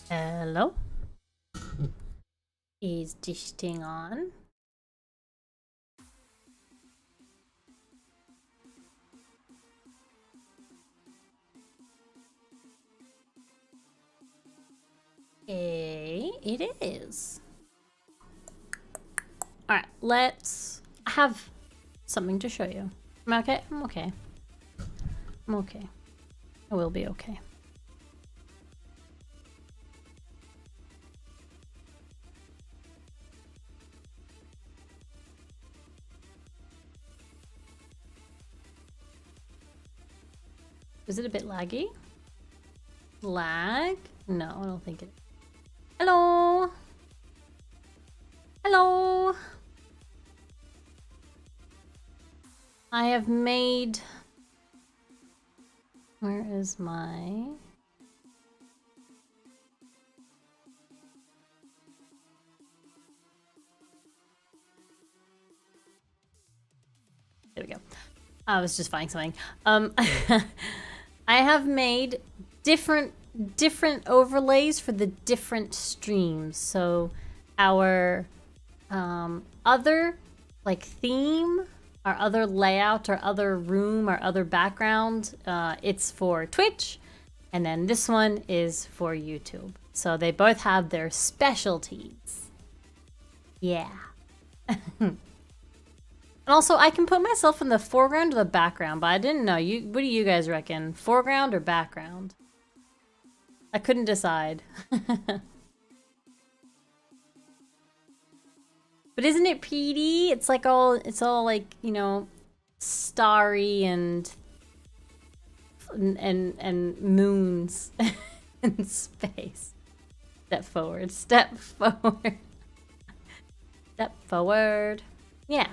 Hello? Is this thing on? It is. Alright, I have something to show you. Am I okay? I'm okay. I'm okay. I will be okay. Is it a bit laggy? Lag? No, I don't think it. Hello? Hello? I have made... Where is my... There we go. I was just finding something. I have made different overlays for the different streams. So our other like theme, our other layout, our other room, our other background, it's for Twitch, and then this one is for YouTube. So they both have their specialties. Yeah. And also, I can put myself in the foreground or the background, but I didn't know. What do you guys reckon? Foreground or background? I couldn't decide. But isn't it pretty? It's all like, you know, starry and moons and space. Step forward, step forward. Step forward. Yeah.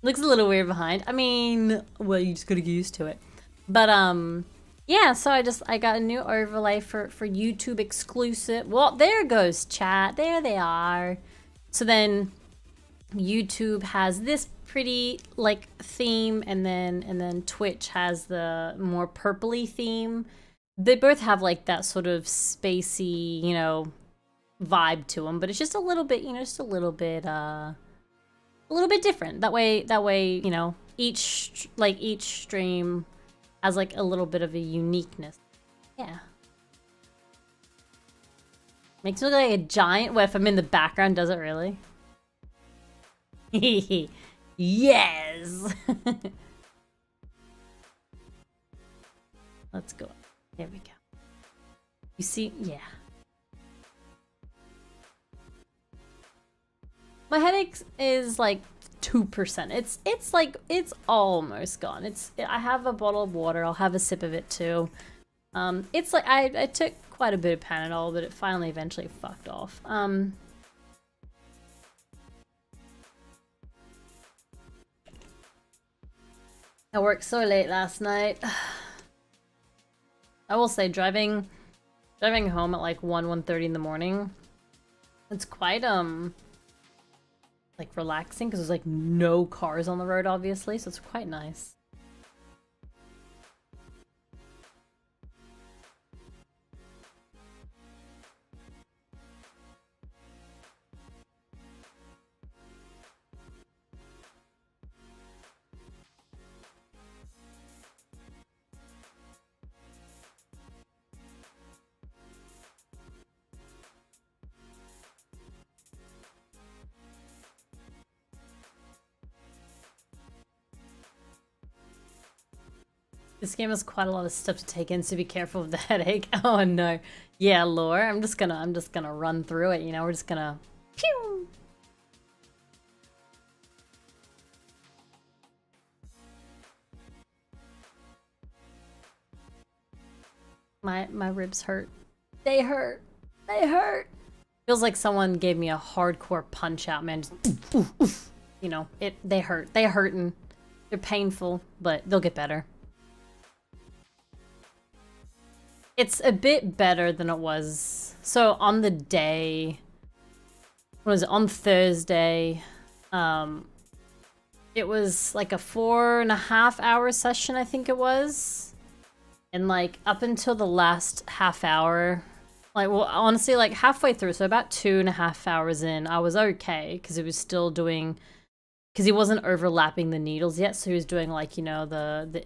Looks a little weird behind. I mean, well, you just gotta get used to it. But yeah, so I got a new overlay for YouTube exclusive. Well, there goes chat. There they are. So then YouTube has this pretty like theme, and then Twitch has the more purpley theme. They both have like that sort of spacey, you know, vibe to them, but it's just a little bit, you know, just a little bit different. That way, you know, each stream has like a little bit of a uniqueness. Yeah. Makes me look like a giant. What if I'm in the background? Does it really? Yes. Let's go. There we go. You see? Yeah. My headache is like 2%. It's almost gone. I have a bottle of water. I'll have a sip of it too. It's like I took quite a bit of Panadol, but it finally eventually fucked off. I worked so late last night. I will say driving home at like 1:30 in the morning. It's quite like relaxing because there's like no cars on the road, obviously, so it's quite nice. This game has quite a lot of stuff to take in, so be careful of the headache. Oh no. Yeah, lore. I'm just gonna run through it, you know, we're just gonna pew. My ribs hurt. They hurt. They hurt. Feels like someone gave me a hardcore punch out, man. Just oof, oof, oof. You know, they hurt. They're hurting. They're painful, but they'll get better. It's a bit better than it was. So on the day, what was it, on Thursday, it was like a 4.5 hour session, I think it was. And like up until the last half hour, Like, well, honestly, like halfway through, so about 2.5 hours in, I was okay because it was still doing, because he wasn't overlapping the needles yet, so he was doing like, you know, the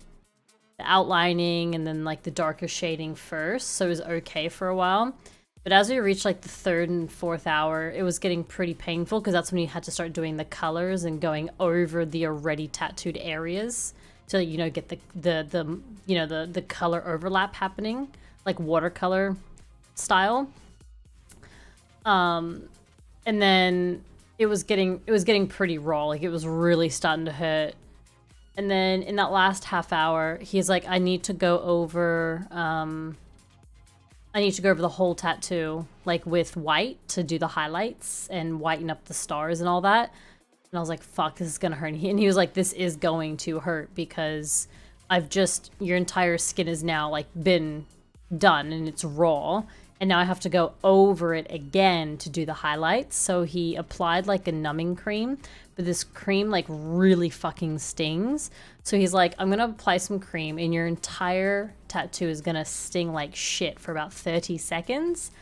outlining and then like the darker shading first, so it was okay for a while. But as we reached like the 3rd and 4th hour, it was getting pretty painful because that's when you had to start doing the colors and going over the already tattooed areas to, you know, get the you know, the color overlap happening, like watercolor style. And then it was getting pretty raw, like it was really starting to hurt. And then in that last half hour, he's like, I need to go over the whole tattoo, like with white to do the highlights and whiten up the stars and all that. And I was like, fuck, this is gonna hurt. And he was like, this is going to hurt because your entire skin is now like been done and it's raw. And now I have to go over it again to do the highlights. So he applied like a numbing cream, but this cream like really fucking stings. So he's like, I'm gonna apply some cream and your entire tattoo is gonna sting like shit for about 30 seconds.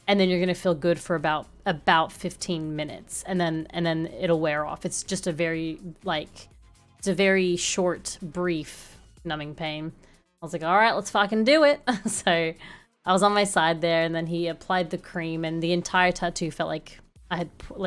And then you're gonna feel good for about 15 minutes. And then it'll wear off. It's just a very short, brief numbing pain. I was like, all right, let's fucking do it. So I was on my side there, and then he applied the cream, and the entire tattoo felt like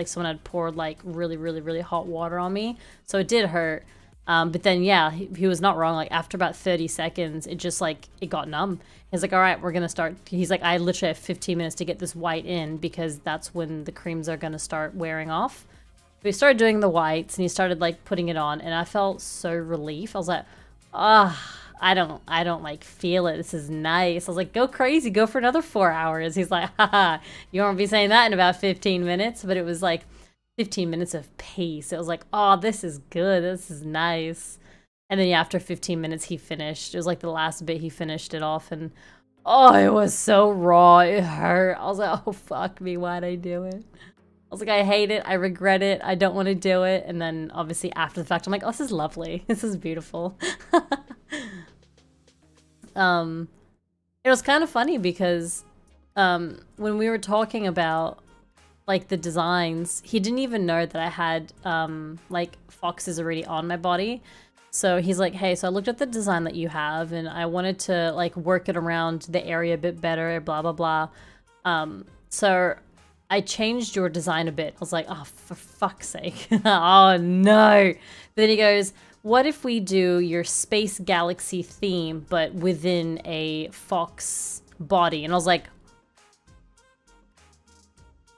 someone had poured like really, really, really hot water on me. So it did hurt. But then, yeah, he was not wrong. Like after about 30 seconds, it just like, it got numb. He's like, all right, we're going to start. He's like, I literally have 15 minutes to get this white in because that's when the creams are going to start wearing off. We started doing the whites and he started like putting it on, and I felt so relief. I was like, I don't like feel it. This is nice. I was like, go crazy, go for another 4 hours. He's like, haha, you won't be saying that in about 15 minutes. But it was like 15 minutes of peace. It was like, oh, this is good. This is nice. And then yeah, after 15 minutes, he finished. It was like the last bit, he finished it off. And oh, it was so raw. It hurt. I was like, oh, fuck me. Why'd I do it? I was like, I hate it. I regret it. I don't want to do it. And then obviously after the fact, I'm like, oh, this is lovely. This is beautiful. It was kind of funny because when we were talking about like the designs, he didn't even know that I had like foxes already on my body. So he's like, hey, so I looked at the design that you have and I wanted to like work it around the area a bit better, blah, blah, blah. So I changed your design a bit. I was like, oh, for fuck's sake. Oh, no. But then he goes, what if we do your space galaxy theme, but within a fox body? And I was like,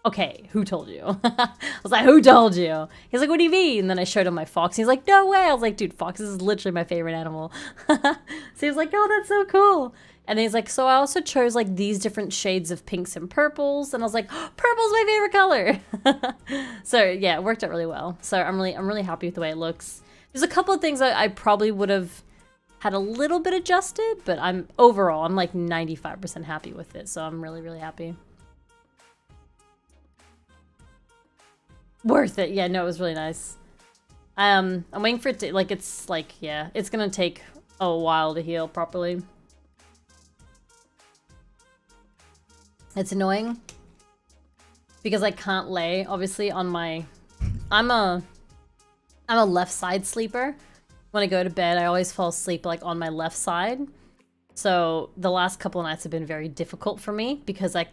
okay, who told you? I was like, who told you? He's like, what do you mean? And then I showed him my fox. He's like, no way. I was like, dude, foxes is literally my favorite animal. So he was like, oh, that's so cool. And then he's like, so I also chose like these different shades of pinks and purples. And I was like, oh, purple's my favorite color. So yeah, it worked out really well. So I'm really happy with the way it looks. There's a couple of things I probably would have had a little bit adjusted, but I'm like 95% happy with it. So I'm really, really happy. Worth it. Yeah, no, it was really nice. I'm waiting for it to, like, it's like, yeah, it's gonna take a while to heal properly. It's annoying because I can't lay, obviously, on my, I'm a left side sleeper. When I go to bed, I always fall asleep like on my left side. So the last couple of nights have been very difficult for me because I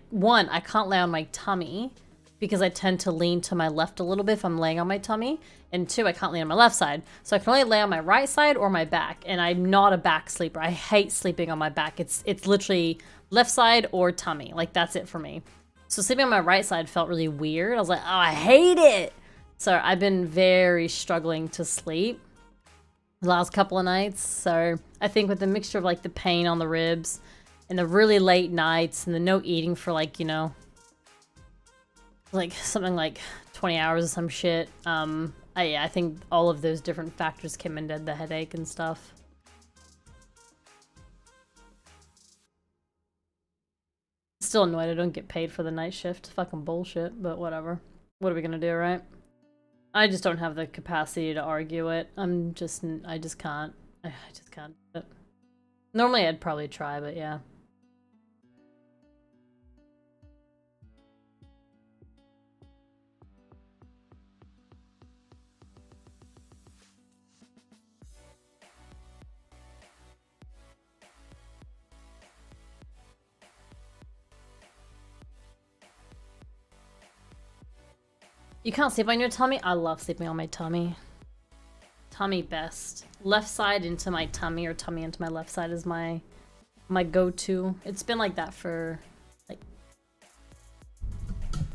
can't lay on my tummy because I tend to lean to my left a little bit if I'm laying on my tummy. And 2, I can't lay on my left side. So I can only lay on my right side or my back. And I'm not a back sleeper. I hate sleeping on my back. It's literally left side or tummy. Like, that's it for me. So sleeping on my right side felt really weird. I was like, oh, I hate it. So I've been very struggling to sleep the last couple of nights. So I think with the mixture of like the pain on the ribs and the really late nights and the no eating for like, you know, like something like 20 hours or some shit. I think all of those different factors came into the headache and stuff. Still annoyed I don't get paid for the night shift. Fucking bullshit, but whatever. What are we gonna do, right? I just don't have the capacity to argue it. I just can't. I just can't do it. Normally I'd probably try, but yeah. You can't sleep on your tummy? I love sleeping on my tummy. Tummy best. Left side into my tummy or tummy into my left side is my go-to. It's been like that for like,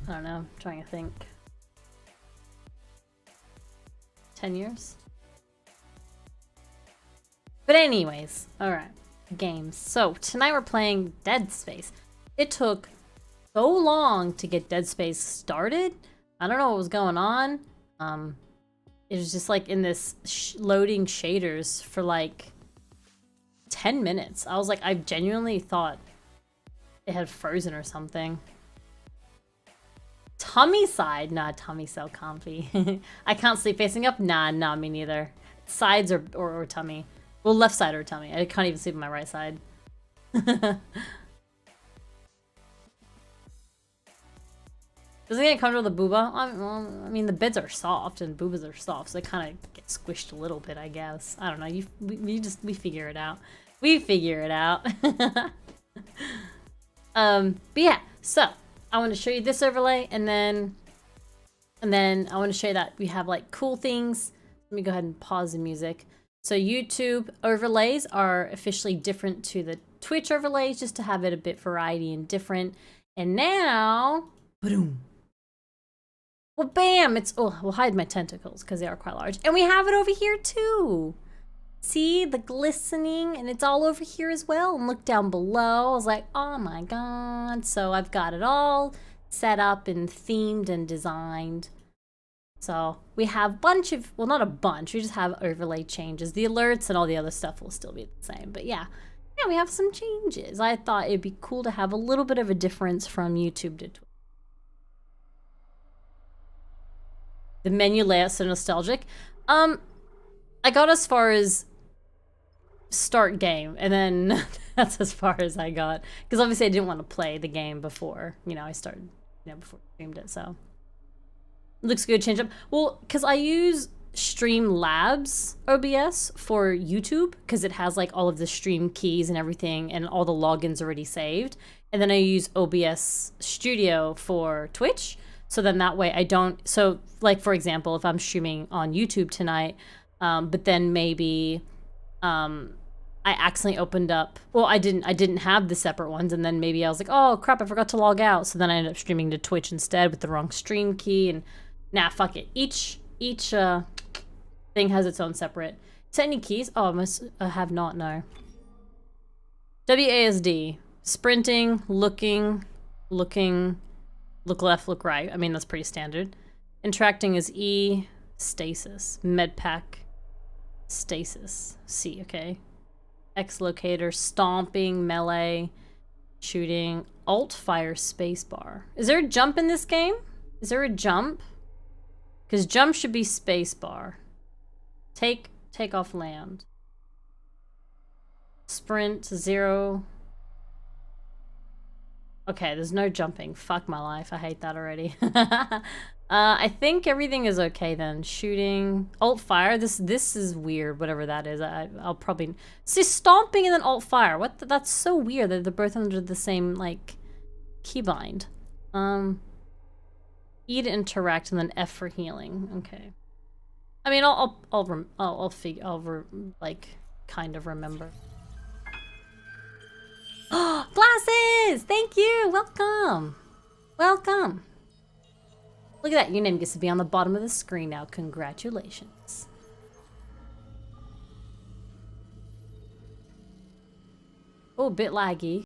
I don't know, I'm trying to think. 10 years? But anyways, alright. Games. So tonight we're playing Dead Space. It took so long to get Dead Space started. I don't know what was going on. It was just like in this loading shaders for like 10 minutes. I was like, I genuinely thought it had frozen or something. Tummy side? Nah, tummy so comfy. I can't sleep facing up? Nah, me neither. Sides or tummy. Well, left side or tummy. I can't even sleep on my right side. Doesn't it get comfortable with the booba? I mean, the beds are soft and boobas are soft, so they kind of get squished a little bit, I guess. I don't know. We figure it out. We figure it out. But yeah. So I want to show you this overlay, and then I want to show you that we have like cool things. Let me go ahead and pause the music. So YouTube overlays are officially different to the Twitch overlays, just to have it a bit variety and different. And now, boom. Well, bam! We'll hide my tentacles because they are quite large. And we have it over here too. See the glistening, and it's all over here as well. And look down below. I was like, oh my god. So I've got it all set up and themed and designed. So we have a bunch of, well, not a bunch, we just have overlay changes. The alerts and all the other stuff will still be the same. But yeah, we have some changes. I thought it'd be cool to have a little bit of a difference from YouTube to Twitch. The menu layout's so nostalgic. I got as far as start game, and then that's as far as I got. Because obviously I didn't want to play the game before, I started, before I streamed it, so. Looks good, change up. Well, because I use Streamlabs OBS for YouTube, because it has like all of the stream keys and everything, and all the logins already saved. And then I use OBS Studio for Twitch. So then that way I don't, so like for example, if I'm streaming on YouTube tonight, but then maybe I accidentally opened up, well, I didn't have the separate ones, and then maybe I was like, oh crap, I forgot to log out. So then I ended up streaming to Twitch instead with the wrong stream key, and nah, fuck it. Each thing has its own separate. Set any keys? Oh, I have not, no. WASD. Sprinting, looking, look left, look right. I mean, that's pretty standard. Interacting is E. Stasis. Medpack. Stasis. C, okay. X locator. Stomping, melee, shooting. Alt fire spacebar. Is there a jump in this game? Is there a jump? Because jump should be spacebar. Take off land. Sprint, 0. Okay, there's no jumping. Fuck my life. I hate that already. I think everything is okay then. Shooting. Alt fire. This is weird, whatever that is. I'll probably... See, stomping and then alt fire. What? That's so weird that they're both under the same, like, keybind. E to interact, and then F for healing. Okay. I mean, I'll like kind of remember. Oh, glasses! Thank you. Welcome. Welcome. Look at that. Your name gets to be on the bottom of the screen now. Congratulations. Oh, a bit laggy.